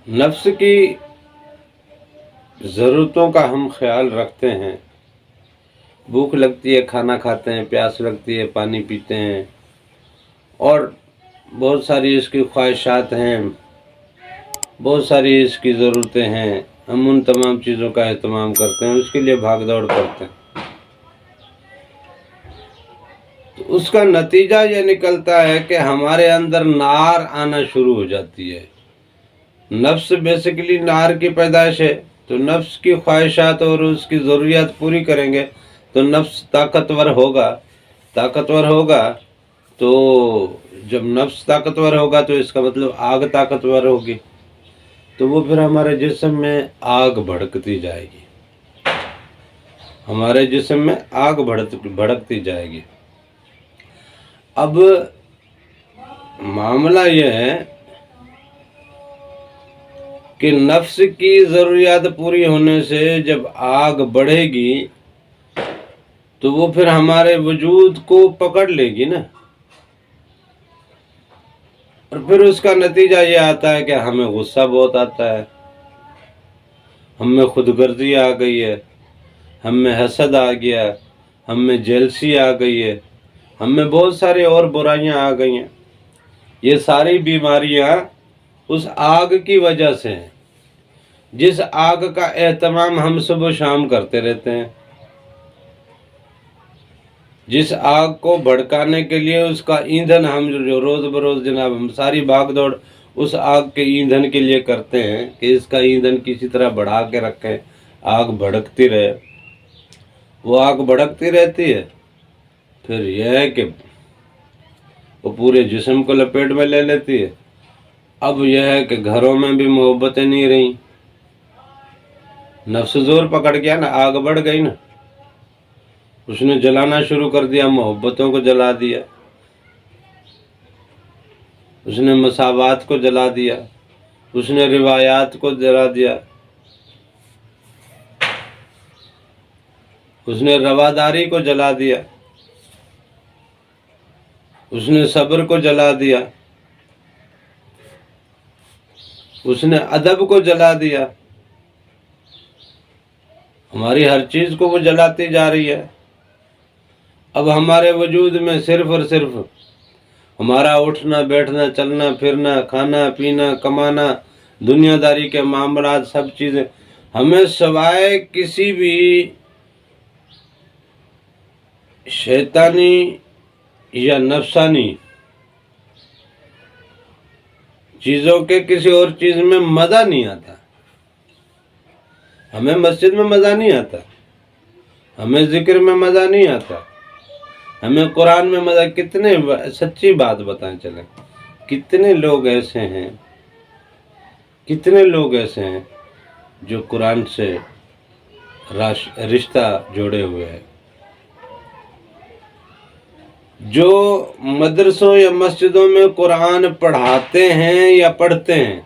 نفس کی ضرورتوں کا ہم خیال رکھتے ہیں. بھوک لگتی ہے کھانا کھاتے ہیں، پیاس لگتی ہے پانی پیتے ہیں، اور بہت ساری اس کی خواہشات ہیں، بہت ساری اس کی ضرورتیں ہیں. ہم ان تمام چیزوں کا اہتمام کرتے ہیں، اس کے لیے بھاگ دوڑ کرتے ہیں. تو اس کا نتیجہ یہ نکلتا ہے کہ ہمارے اندر نار آنا شروع ہو جاتی ہے. نفس بیسیکلی نار کی پیدائش ہے، تو نفس کی خواہشات اور اس کی ضروریات پوری کریں گے تو نفس طاقتور ہوگا. تو جب نفس طاقتور ہوگا تو اس کا مطلب آگ طاقتور ہوگی، تو وہ پھر ہمارے جسم میں آگ بھڑکتی جائے گی. ہمارے جسم میں آگ بھڑکتی جائے گی. اب معاملہ یہ ہے کہ نفس کی ضروریات پوری ہونے سے جب آگ بڑھے گی تو وہ پھر ہمارے وجود کو پکڑ لے گی نا، اور پھر اس کا نتیجہ یہ آتا ہے کہ ہمیں غصہ بہت آتا ہے، ہم میں خود غرضی آ گئی ہے، ہم میں حسد آ گیا، ہم میں جیلسی آ گئی ہے، ہم میں بہت ساری اور برائیاں آ گئی ہیں. یہ ساری بیماریاں اس آگ کی وجہ سے ہیں، جس آگ کا اہتمام ہم صبح و شام کرتے رہتے ہیں، جس آگ کو بھڑکانے کے لیے اس کا ایندھن ہم جو روز بروز جناب ہم ساری بھاگ دوڑ اس آگ کے ایندھن کے لیے کرتے ہیں کہ اس کا ایندھن کسی طرح بڑھا کے رکھیں، آگ بھڑکتی رہے. وہ آگ بھڑکتی رہتی ہے، پھر یہ ہے کہ وہ پورے جسم کو لپیٹ میں لے لیتی ہے. اب یہ ہے کہ گھروں میں بھی محبتیں نہیں رہیں، نفس زور پکڑ گیا نا، آگ بڑھ گئی نا، اس نے جلانا شروع کر دیا، محبتوں کو جلا دیا، اس نے مساوات کو جلا دیا، اس نے روایات کو جلا دیا، اس نے رواداری کو جلا دیا، اس نے صبر کو جلا دیا، اس نے ادب کو جلا دیا. ہماری ہر چیز کو وہ جلاتی جا رہی ہے. اب ہمارے وجود میں صرف اور صرف ہمارا اٹھنا بیٹھنا چلنا پھرنا کھانا پینا کمانا دنیا داری کے معاملات سب چیزیں ہمیں سوائے کسی بھی شیطانی یا نفسانی چیزوں کے کسی اور چیز میں مزہ نہیں آتا. ہمیں مسجد میں مزہ نہیں آتا، ہمیں ذکر میں مزہ نہیں آتا، ہمیں قرآن میں مزہ. کتنے سچی بات بتائیں چلیں، کتنے لوگ ایسے ہیں جو قرآن سے رشتہ جوڑے ہوئے ہیں، جو مدرسوں یا مسجدوں میں قرآن پڑھاتے ہیں یا پڑھتے ہیں،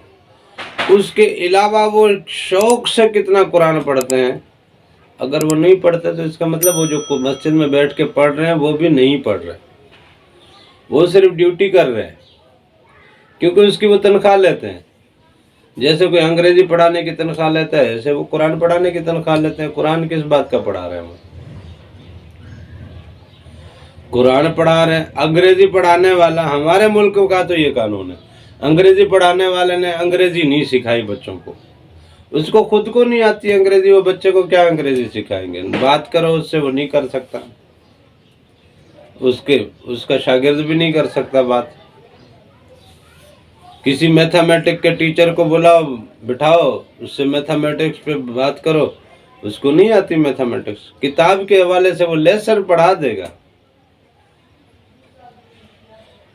اس کے علاوہ وہ شوق سے کتنا قرآن پڑھتے ہیں. اگر وہ نہیں پڑھتے تو اس کا مطلب وہ جو مسجد میں بیٹھ کے پڑھ رہے ہیں وہ بھی نہیں پڑھ رہے، وہ صرف ڈیوٹی کر رہے ہیں، کیونکہ اس کی وہ تنخواہ لیتے ہیں. جیسے کوئی انگریزی پڑھانے کی تنخواہ لیتا ہے، ایسے وہ قرآن پڑھانے کی تنخواہ لیتے ہیں. قرآن کس بات کا پڑھا رہے ہیں؟ وہ قرآن پڑھا رہے ہیں. انگریزی پڑھانے والا ہمارے ملک کا تو یہ قانون ہے، انگریزی پڑھانے والے نے انگریزی نہیں سکھائی بچوں کو، اس کو خود کو نہیں آتی انگریزی، وہ بچے کو کیا انگریزی سکھائیں گے؟ بات کرو اس سے، وہ نہیں کر سکتا، اس کا شاگرد بھی نہیں کر سکتا بات. کسی میتھمیٹک کے ٹیچر کو بلاؤ بٹھاؤ، اس سے میتھمیٹکس پہ بات کرو، اس کو نہیں آتی میتھمیٹکس. کتاب کے حوالے سے وہ لیسن پڑھا دے گا،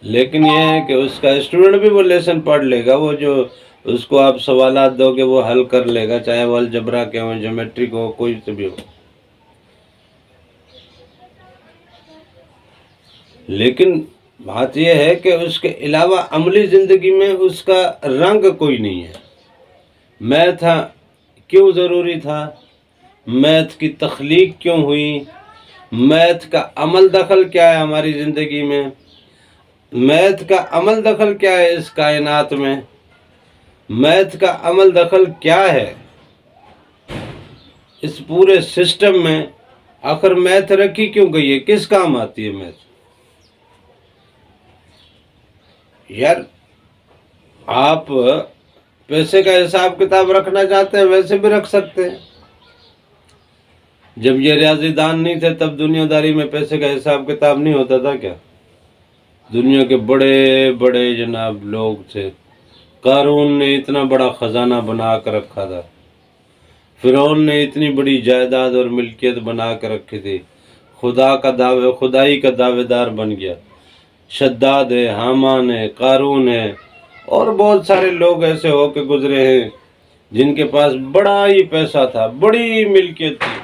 لیکن یہ ہے کہ اس کا اسٹوڈنٹ بھی وہ لیسن پڑھ لے گا. وہ جو اس کو آپ سوالات دو گے وہ حل کر لے گا، چاہے وہ الجبرا کے ہوں، جیومیٹرک ہو، کوئی سے بھی ہو. لیکن بات یہ ہے کہ اس کے علاوہ عملی زندگی میں اس کا رنگ کوئی نہیں ہے. میتھ کیوں ضروری تھا؟ میتھ کی تخلیق کیوں ہوئی؟ میتھ کا عمل دخل کیا ہے ہماری زندگی میں؟ میتھ کا عمل دخل کیا ہے اس کائنات میں؟ میتھ کا عمل دخل کیا ہے اس پورے سسٹم میں؟ آخر میتھ رکھی کیوں گئی ہے؟ کس کام آتی ہے میتھ؟ یار آپ پیسے کا حساب کتاب رکھنا چاہتے ہیں ویسے بھی رکھ سکتے ہیں. جب یہ ریاضی دان نہیں تھے تب دنیا داری میں پیسے کا حساب کتاب نہیں ہوتا تھا کیا؟ دنیا کے بڑے بڑے جناب لوگ تھے. قارون نے اتنا بڑا خزانہ بنا کر رکھا تھا. فرعون نے اتنی بڑی جائیداد اور ملکیت بنا کر رکھی تھی. خدائی کا دعوے دار بن گیا. شداد ہے، حامان ہے، قارون ہے، اور بہت سارے لوگ ایسے ہو کے گزرے ہیں جن کے پاس بڑا ہی پیسہ تھا، بڑی ملکیت تھی.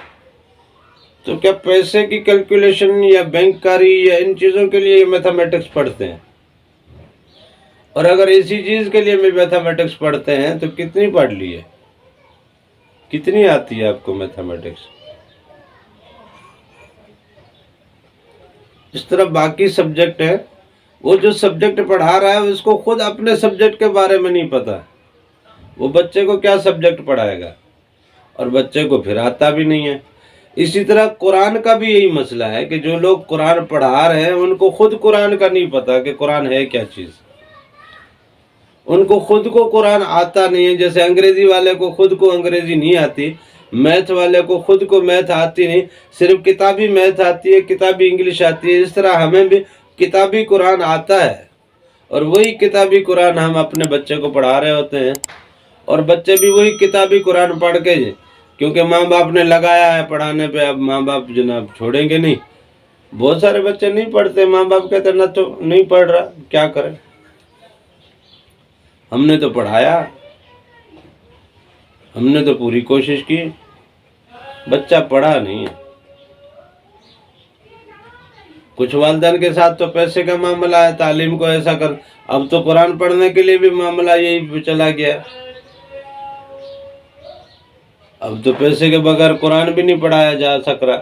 تو کیا پیسے کی کیلکولیشن یا بینک کاری یا ان چیزوں کے لیے میتھمیٹکس پڑھتے ہیں؟ اور اگر اسی چیز کے لیے بھی میتھمیٹکس پڑھتے ہیں تو کتنی پڑھ لی ہے؟ کتنی آتی ہے آپ کو میتھمیٹکس؟ اس طرح باقی سبجیکٹ ہے، وہ جو سبجیکٹ پڑھا رہا ہے اس کو خود اپنے سبجیکٹ کے بارے میں نہیں پتا، وہ بچے کو کیا سبجیکٹ پڑھائے گا، اور بچے کو پھر آتا بھی نہیں ہے. اسی طرح قرآن کا بھی یہی مسئلہ ہے کہ جو لوگ قرآن پڑھا رہے ہیں ان کو خود قرآن کا نہیں پتا کہ قرآن ہے کیا چیز. ان کو خود کو قرآن آتا نہیں ہے. جیسے انگریزی والے کو خود کو انگریزی نہیں آتی، میتھ والے کو خود کو میتھ آتی نہیں، صرف کتابی میتھ آتی ہے، کتابی انگلش آتی ہے. اس طرح ہمیں بھی کتابی قرآن آتا ہے، اور وہی کتابی قرآن ہم اپنے بچے کو پڑھا رہے ہوتے ہیں، اور بچے بھی وہی کتابی قرآن پڑھ کے کیونکہ ماں باپ نے لگایا ہے پڑھانے پہ، اب ماں باپ جناب چھوڑیں گے نہیں. بہت سارے بچے نہیں پڑھتے، ماں باپ کہتے نہ تو نہیں پڑھ رہا، کیا کریں؟ ہم نے تو پڑھایا، ہم نے تو پوری کوشش کی، بچہ پڑھا نہیں ہے. کچھ والدین کے ساتھ تو پیسے کا معاملہ ہے، تعلیم کو ایسا کر. اب تو قرآن پڑھنے کے لیے بھی معاملہ یہی چلا گیا. اب تو پیسے کے بغیر قرآن بھی نہیں پڑھایا جا سک رہا.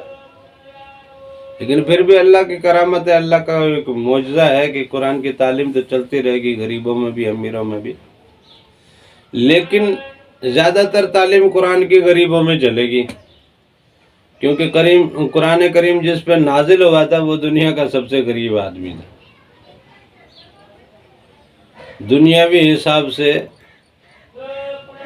لیکن پھر بھی اللہ کی کرامت ہے، اللہ کا ایک معجزہ ہے کہ قرآن کی تعلیم تو چلتی رہے گی، غریبوں میں بھی امیروں میں بھی. لیکن زیادہ تر تعلیم قرآن کی غریبوں میں چلے گی، کیونکہ قرآن کریم جس پہ نازل ہوا تھا وہ دنیا کا سب سے غریب آدمی تھا. دنیاوی حساب سے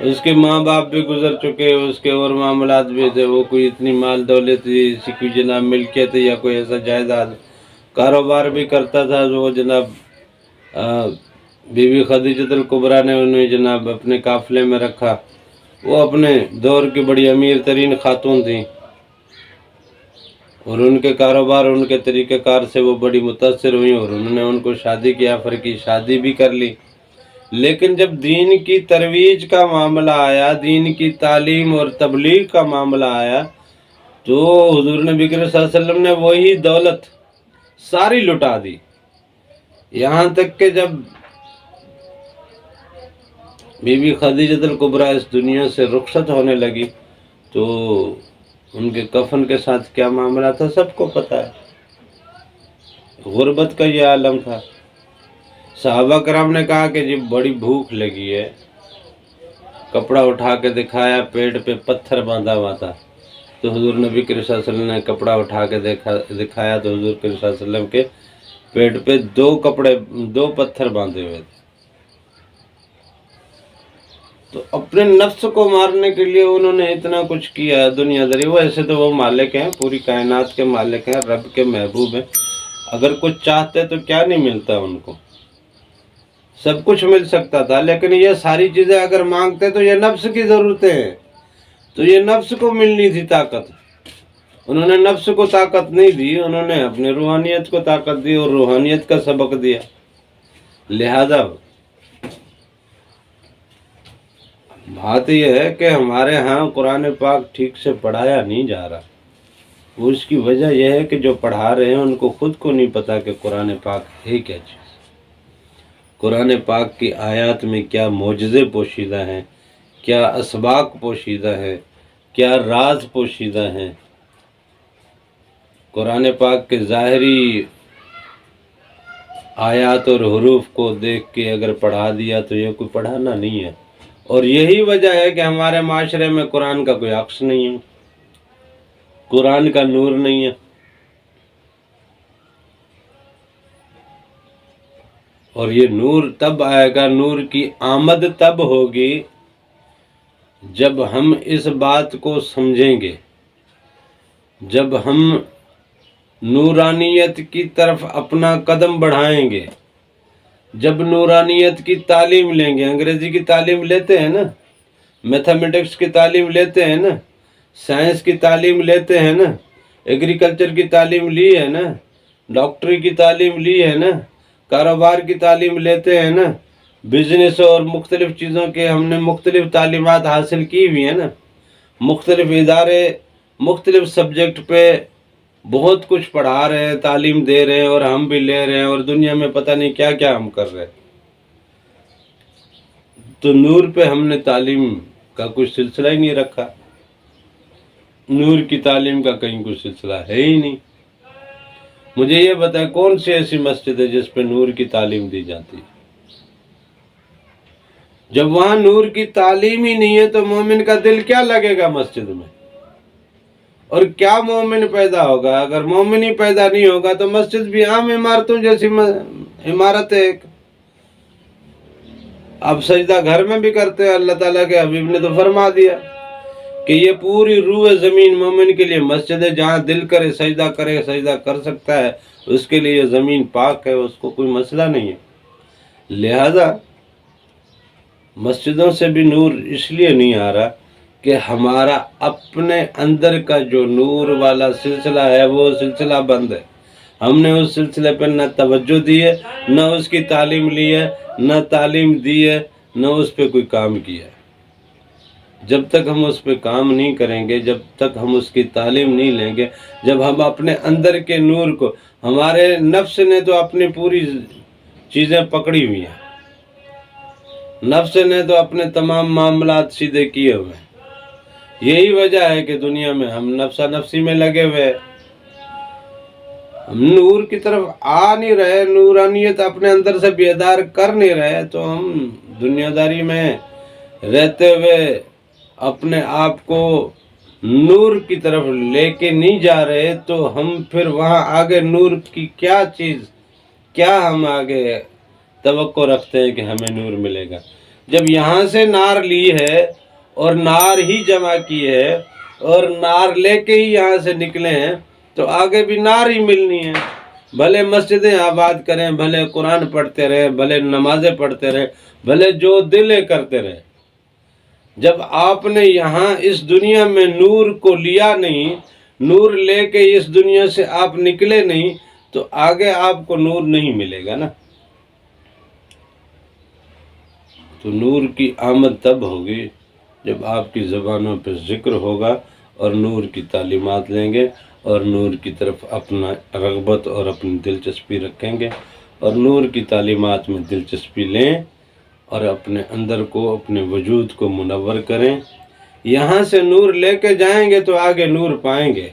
اس کے ماں باپ بھی گزر چکے، اس کے اور معاملات بھی تھے، وہ کوئی اتنی مال دولت تھی، کوئی جناب ملکیت یا کوئی ایسا جائیداد کاروبار بھی کرتا تھا. وہ جناب بی بی خدیجہ الکبریٰ نے انہیں جناب اپنے قافلے میں رکھا. وہ اپنے دور کی بڑی امیر ترین خاتون تھیں، اور ان کے کاروبار، ان کے طریقہ کار سے وہ بڑی متاثر ہوئی، اور انہوں نے ان کو شادی کی آفر کی، شادی بھی کر لی. لیکن جب دین کی ترویج کا معاملہ آیا، دین کی تعلیم اور تبلیغ کا معاملہ آیا، تو حضور نبی کریم صلی اللہ علیہ وسلم نے وہی دولت ساری لٹا دی. یہاں تک کہ جب بی بی خدیجہ الکبریٰ اس دنیا سے رخصت ہونے لگی تو ان کے کفن کے ساتھ کیا معاملہ تھا سب کو پتہ ہے. غربت کا یہ عالم تھا. صحابہ کرام نے کہا کہ جی بڑی بھوک لگی ہے. کپڑا اٹھا کے دکھایا، پیٹ پہ پتھر باندھا ہوا تھا. تو حضور نبی کریم صلی اللہ علیہ وسلم نے کپڑا اٹھا کے دکھایا تو حضور کریم صلی اللہ علیہ وسلم کے پیٹ پہ دو پتھر باندھے ہوئے تھے. تو اپنے نفس کو مارنے کے لیے انہوں نے اتنا کچھ کیا دنیا داری. ویسے تو وہ مالک ہیں، پوری کائنات کے مالک ہیں، رب کے محبوب ہیں. اگر کچھ چاہتے تو کیا نہیں ملتا ان کو، سب کچھ مل سکتا تھا. لیکن یہ ساری چیزیں اگر مانگتے تو یہ نفس کی ضرورتیں ہیں، تو یہ نفس کو ملنی تھی طاقت. انہوں نے نفس کو طاقت نہیں دی، انہوں نے اپنے روحانیت کو طاقت دی اور روحانیت کا سبق دیا. لہذا بات یہ ہے کہ ہمارے ہاں قرآن پاک ٹھیک سے پڑھایا نہیں جا رہا. وہ اس کی وجہ یہ ہے کہ جو پڑھا رہے ہیں ان کو خود کو نہیں پتا کہ قرآن پاک ہے کیا چیز. قرآن پاک کی آیات میں کیا معجزے پوشیدہ ہیں، کیا اسباق پوشیدہ ہیں، کیا راز پوشیدہ ہیں. قرآن پاک کے ظاہری آیات اور حروف کو دیکھ کے اگر پڑھا دیا تو یہ کوئی پڑھانا نہیں ہے. اور یہی وجہ ہے کہ ہمارے معاشرے میں قرآن کا کوئی عکس نہیں ہے، قرآن کا نور نہیں ہے۔ اور یہ نور تب آئے گا، نور کی آمد تب ہوگی جب ہم اس بات کو سمجھیں گے، جب ہم نورانیت کی طرف اپنا قدم بڑھائیں گے، جب نورانیت کی تعلیم لیں گے۔ انگریزی کی تعلیم لیتے ہیں نا، میتھمیٹکس کی تعلیم لیتے ہیں نا، سائنس کی تعلیم لیتے ہیں نا، ایگریکلچر کی تعلیم لی ہے نا، ڈاکٹری کی تعلیم لی ہے نا، کاروبار کی تعلیم لیتے ہیں نا، بزنس اور مختلف چیزوں کے ہم نے مختلف تعلیمات حاصل کی ہوئی ہیں نا، مختلف ادارے مختلف سبجیکٹ پہ بہت کچھ پڑھا رہے ہیں، تعلیم دے رہے ہیں، اور ہم بھی لے رہے ہیں، اور دنیا میں پتہ نہیں کیا کیا ہم کر رہے ہیں۔ تو نور پہ ہم نے تعلیم کا کوئی سلسلہ ہی نہیں رکھا، نور کی تعلیم کا کہیں کوئی سلسلہ ہے ہی نہیں۔ مجھے یہ بتائیں کون سی ایسی مسجد ہے جس پہ نور کی تعلیم دی جاتی ہے؟ جب وہاں نور کی تعلیم ہی نہیں ہے تو مومن کا دل کیا لگے گا مسجد میں؟ اور کیا مومن پیدا ہوگا؟ اگر مومن ہی پیدا نہیں ہوگا تو مسجد بھی عام عمارتوں جیسی عمارت ہے ایک۔ اب سجدہ گھر میں بھی کرتے ہیں، اللہ تعالیٰ کے حبیب نے تو فرما دیا کہ یہ پوری روح زمین مومن کے لیے مسجد ہے، جہاں دل کرے سجدہ کرے، سجدہ کر سکتا ہے، اس کے لیے زمین پاک ہے، اس کو کوئی مسئلہ نہیں ہے۔ لہذا مسجدوں سے بھی نور اس لیے نہیں آ رہا کہ ہمارا اپنے اندر کا جو نور والا سلسلہ ہے وہ سلسلہ بند ہے۔ ہم نے اس سلسلے پہ نہ توجہ دی ہے، نہ اس کی تعلیم لی ہے، نہ تعلیم دی ہے، نہ اس پہ کوئی کام کیا ہے۔ جب تک ہم اس پہ کام نہیں کریں گے، جب تک ہم اس کی تعلیم نہیں لیں گے، جب ہم اپنے اندر کے نور کو، ہمارے نفس نے تو اپنی پوری چیزیں پکڑی ہوئی ہیں، نفس نے تو اپنے تمام معاملات سیدھے کیے ہوئے ہیں۔ یہی وجہ ہے کہ دنیا میں ہم نفسا نفسی میں لگے ہوئے ہیں، ہم نور کی طرف آ نہیں رہے، نورانیت اپنے اندر سے بیدار کر نہیں رہے، تو ہم دنیا داری میں رہتے ہوئے اپنے آپ کو نور کی طرف لے کے نہیں جا رہے، تو ہم پھر وہاں آگے نور کی کیا چیز، کیا ہم آگے توقع رکھتے ہیں کہ ہمیں نور ملے گا؟ جب یہاں سے نار لی ہے اور نار ہی جمع کی ہے اور نار لے کے ہی یہاں سے نکلے ہیں، تو آگے بھی نار ہی ملنی ہے۔ بھلے مسجدیں آباد کریں، بھلے قرآن پڑھتے رہے، بھلے نمازیں پڑھتے رہے، بھلے جو دلے کرتے رہے، جب آپ نے یہاں اس دنیا میں نور کو لیا نہیں، نور لے کے اس دنیا سے آپ نکلے نہیں، تو آگے آپ کو نور نہیں ملے گا نا۔ تو نور کی آمد تب ہوگی جب آپ کی زبانوں پہ ذکر ہوگا اور نور کی تعلیمات لیں گے اور نور کی طرف اپنا رغبت اور اپنی دلچسپی رکھیں گے، اور نور کی تعلیمات میں دلچسپی لیں اور اپنے اندر کو، اپنے وجود کو منور کریں۔ یہاں سے نور لے کے جائیں گے تو آگے نور پائیں گے۔